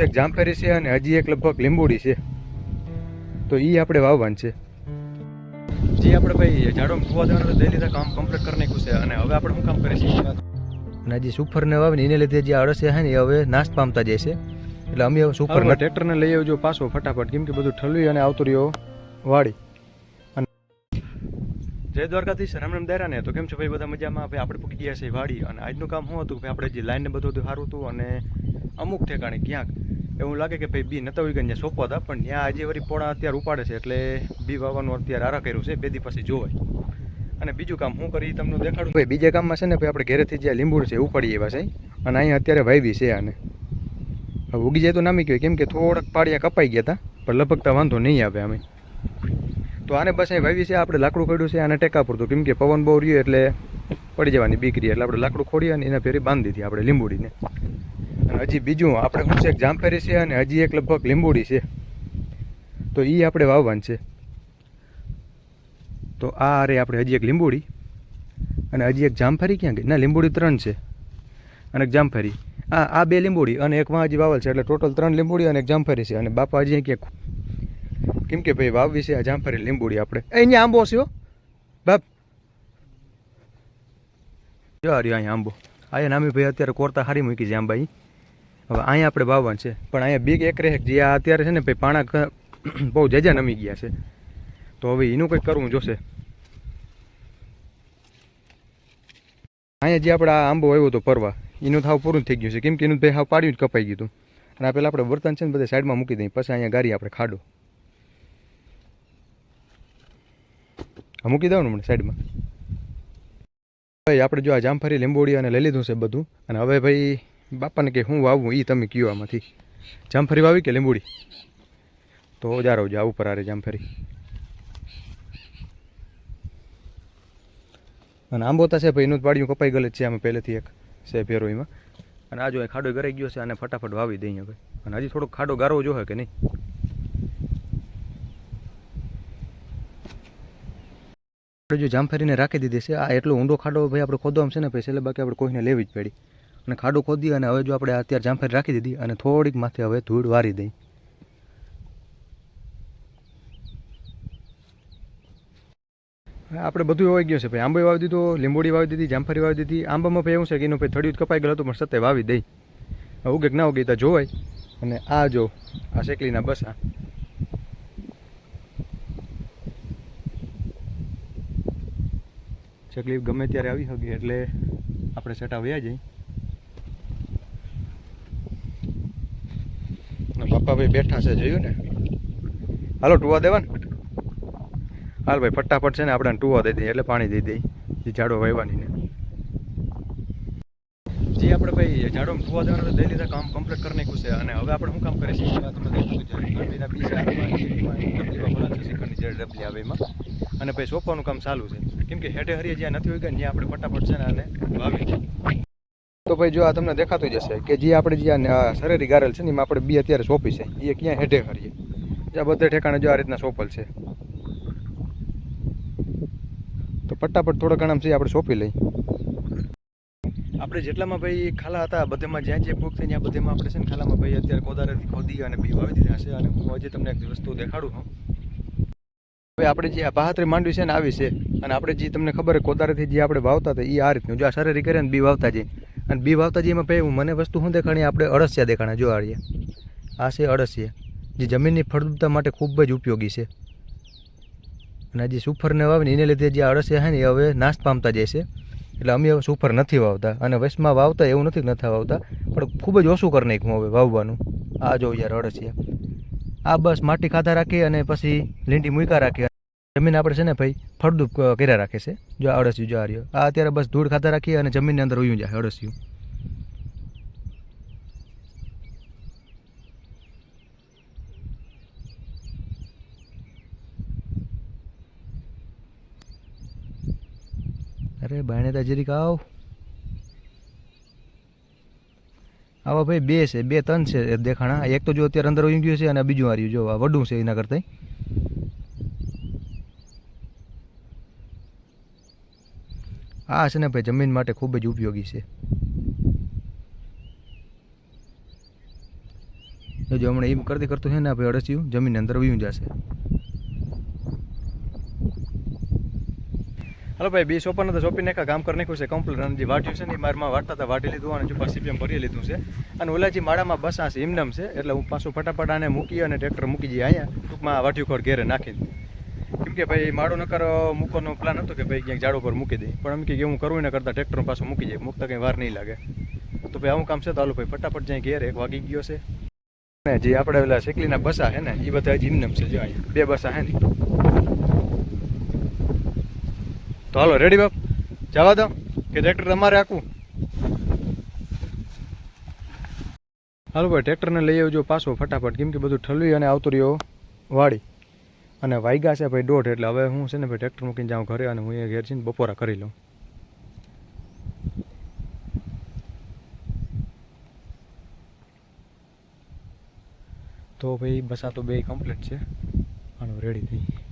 એક જામફળી છે અને હજી એક લગભગ લીંબોડી છે, તો એ આપણે વાવવાનું છે. જે આપણે ભાઈ ઝાડો ફુવા દેવાનું લઈ લીધા, કામ કમ્પ્લીટ કરી નાખ્યું છે. અને હવે આપણે શું કામ કરીએ છીએ, અને હજી સુફરને વાવીને એને લીધે જે અળસિયા છે ને એ હવે નાશ પામતા જાય છે. એટલે અમે હવે સુફર ટ્રેક્ટરને લઈ આવજો પાછો ફટાફટ, કેમ કે બધું ઠલવી અને આવતું રહ્યો વાડી. જય દ્વારકાધીશ, રામ રામ દાયરા ને. તો કેમ છો ભાઈ, બધા મજામાં? ભાઈ આપણે પૂકી ગયા છે વાડી, અને આજનું કામ શું હતું કે આપણે જે લાઈનને બધું સારું હતું, અને અમુક ઠેકાણે ક્યાંક એવું લાગે કે ભાઈ બી નતા હોય ગયા સોંપવા હતા, પણ ત્યાં આજે વળી પોણા અત્યારે ઉપાડે છે, એટલે બી વાવવાનું અત્યારે આરા કર્યું છે, 2 દી પછી જોવાય. અને બીજું કામ શું કરી તમને દેખાડું ભાઈ. બીજા કામમાં છે ને ભાઈ, આપણે ઘરેથી જે લીંબુડ છે ઉપાડી એવા છે, અને અહીંયા અત્યારે વાવી છે. આને હવે ઉગી જાય તો નામી કહેવાય, કેમ કે થોડાક પાડિયા કપાઈ ગયા હતા, પણ લપકતા વાંધો નહીં આવે અમે. તો આને બસ અહીં વાવી છે આપણે, લાકડું ખોડ્યું છે આને ટેકા પૂરતું, કેમ કે પવન બહુ રહ્યો એટલે પડી જવાની બીક રહી, એટલે આપણે લાકડું ખોડી અને એના ફેરી બાંધી દીધી આપણે લીંબુડીને. અને હજી બીજું આપણે શું છે, એક જામફળી છે અને હજી એક લગભગ લીંબોડી છે, તો એ આપણે વાવવાનું છે. તો આ રે આપણે હજી એક લીંબોડી અને હજી એક જામફળી ક્યાં ગઈ? ના, લીંબોડી 3 છે અને એક જામફળી. આ 2 લીંબોડી અને એક માં હજી વાવલ છે, એટલે ટોટલ 3 લીંબોડી અને એક જામફળી છે. અને બાપા હજી ક્યાંક, કેમ કે ભાઈ વાવવી છે આ જામફળી લીંબોડી આપણે. અહીંયા આંબો છે હો બાપ, જો આ રહ્યો અહીંયા આંબો. અહીંયા નામી ભાઈ અત્યારે કોરતા હારી મૂકી છે આંબા. હવે અહીંયા આપણે વાવવાનું છે, પણ અહીંયા બીક એક રહે જે આ અત્યારે છે ને ભાઈ પાણા બહુ જજા નમી ગયા છે, તો હવે એનું કંઈક કરવું જોશે. અહીંયા જે આપણે આ આંબો આવ્યો હતો પરવા, એનું થાવ પૂરું થઈ ગયું છે, કેમ કે એનું ભાઈ હાવ પાડ્યું જ કપાઈ ગયું હતું. અને આ પેલા આપણે બર્તન છે ને બધા સાઈડમાં મૂકી દઈએ, પછી અહીંયા ગારી આપણે ખાડો મૂકી દઉં ને સાઈડમાં. ભાઈ આપણે જો આ જામફળી લીંબોડી અને લઈ લીધું છે બધું, અને હવે ભાઈ બાપાને કે હું વાવવું એ તમે કયો આમાંથી, જામફળી વાવી કે લીંબોડી? તો જારો જા ઉપર આરે જામફળી. અને આંબોતા છે ભાઈ, એનું પાડ્યું કપાઈ ગયેલ છે આમાં પહેલેથી એક છે ફેરો એમાં. અને આ જો ખાડો ગરાઈ ગયો છે, અને ફટાફટ વાવી દઈએ હવે. અને હજી થોડોક ખાડો ગારવો જોઈએ કે નહીં. આપણે જો જામફળીને રાખી દીધી છે, આ એટલો ઊંડો ખાડો ભાઈ આપણે ખોદવામાં છે ને ભાઈ, એટલે બાકી આપણે કોઈને લેવી જ પડી. અને ખાડો ખોદી અને હવે જો આપણે અત્યારે જામફળી રાખી દીધી, અને થોડીક માથે હવે ધૂળ વારી દઈ. આપણે બધું વાવી ગયું છે ભાઈ, આંબો વાવી દીધો, લીંબોડી વાવી દીધી, જામફળી વાવી દીધી. આંબામાં ભાઈ એવું છે કે એનું ભાઈ થડિયું કપાઈ ગયેલું હતું, પણ સતે વાવી દઈ. ઉગે કે ના ઉગે તો જોવાય. અને આ જો આ શેકલીના બસા, ચકલી ગમે ત્યારે આવી શકે, એટલે આપણે સેટા વયા જઈએ. પપ્પા ભાઈ બેઠા છે, જોયું ને? હાલો ટુવા દેવા ને. હાલ ભાઈ ફટાફટ છે ને આપણે ટુવા દઈ દઈએ, એટલે પાણી દઈ દઈએ જે ઝાડો વાવવાની ને. જે આપણે ભાઈ ઝાડો ટુવા દેવાનું દઈ લીધા, કામ કમ્પ્લીટ કરી નાખ્યું છે. અને હવે આપણે શું કામ કરીએ છીએ, ડબલી આવે એમાં, અને ભાઈ સોંપવાનું કામ ચાલુ છે, કેમ કે હેઠે હરીએ જ્યાં નથી હોય ગયા ત્યાં આપણે ફટાફટ છે ને આને વાવી. તો ભાઈ જો આ તમને દેખાતું જશે કે જે આપણે જ્યાં સરેરી ગારેલ છે ને એમાં આપણે બી અત્યારે સોંપી છે, એ ક્યાં હેઠે હરીએ જ્યાં બધે ઠેકાણે જો આ રીતના સોંપલ છે. તો ફટાફટ થોડા ઘણા છે આપણે સોંપી લઈ. આપણે જેટલામાં ભાઈ ખાલા હતા બધેમાં જ્યાં જે ભૂખ થઈ ત્યાં બધેમાં આપણે છે ને ખાલામાં ભાઈ અત્યારે કોદારેથી ખોદી અને બી વાવી દીધા છે. અને હું હજી તમને એક વસ્તુ દેખાડું છું. હવે આપણે જે આ બહાત્રી માંડવી છે ને આવી છે, અને આપણે જે તમને ખબર કોદારેથી જે આપણે વાવતા હતા એ આ રીતનું જો આ સરેરી કરે ને બી વાવતા જઈએ. અને બી વાવતા જઈએ એમાં ભાઈ મને વસ્તુ શું દેખાણી, આપણે અળસિયા દેખાણા. જો આડીએ આ છે અળસિયા, જે જમીનની ફળદ્રુપતા માટે ખૂબ જ ઉપયોગી છે. અને હજી સુફરને વાવીને એને લીધે જે અળસિયા છે ને એ હવે નાશ પામતા જાય છે, એટલે અમે હવે સુફર નથી વાવતા. અને વચમાં વાવતા એવું નથી વાવતા, પણ ખૂબ જ ઓછું કરી નાખ્યું હવે વાવવાનું. આ જો યાર અળસિયા, આ બસ માટી ખાધા રાખી અને પછી લીંડી મૂકા રાખી, જમીન આપણે છે ને ભાઈ ફળદ્રુપ કર્યા રાખે છે. જો આ અળસિયું જો આ રહ્યો, આ અત્યારે બસ ધૂળ ખાધા રાખીએ અને જમીનની અંદર ઉયું જાય અળસિયું. અરે બાયણે તા જરીક આવો ભાઈ, 2 છે 2 3 છે દેખાણા. એક તો જો અત્યારે અંદર ઉઈ ગયું છે, અને બીજું આ રહ્યું જો આ વડું છે એના કરતાં. આ છે ને ભાઈ જમીન માટે ખૂબ જ ઉપયોગી છે. એ જો હમણાં એમ કરતી કરતું છે ને ભાઈ અડસ્યું જમીનની અંદર વીયું જશે. હાલો ભાઈ બી સોપાને તો સોંપી નાખા કામ કરી નાખ્યું છે કમ્પ્લીટ. અને જે વાટ્યું છે ને એ મારમાં વાટતા હતા વાટી લીધું અને જો પાછી સીપીએમ ભરી લીધું છે. અને ઓલાજી માળામાં બસા છે એમનેમ છે એટલે હું પાછું ફટાફટ આને મૂકી અને ટ્રેક્ટર મૂકી જઈએ અહીંયા ટૂંકમાં વાટ્યું ખોર ઘેરે નાખીને. કેમ કે ભાઈ માળો નકર મૂકવાનો પ્લાન હતો કે ભાઈ ક્યાંક ઝાડ ઉપર મૂકી દે પણ એમ કે હું કરવું ને કરતાં ટ્રેક્ટર પાછું મૂકી જાય મૂકતા કંઈ વાર નહીં લાગે. તો ભાઈ આવું કામ છે તો હાલો ભાઈ ફટાફટ જાય ઘેર 1 વાગી ગયો છે. ને જે આપણે પેલા શેકલીના બસા છે ને એ બધા હજી એમનેમ છે જો અહીંયા 2 બસા છે ને. તો હાલો રેડી બાપ જવા દો કે ટ્રેક્ટર તમારે આખું. હાલો ભાઈ ટ્રેક્ટરને લઈ આવજો પાછો ફટાફટ કેમ કે બધું ઠલવી અને આવતું રહ્યો વાડી. અને વાગ્યા છે ભાઈ 1:30 એટલે હવે હું છે ને ભાઈ ટ્રેક્ટર મૂકીને જાઉં ઘરે અને હું એ ઘેર છે ને બપોરા કરી લઉં. તો ભાઈ બસા તો 2 કમ્પ્લીટ છે. હાલો રેડી થઈ.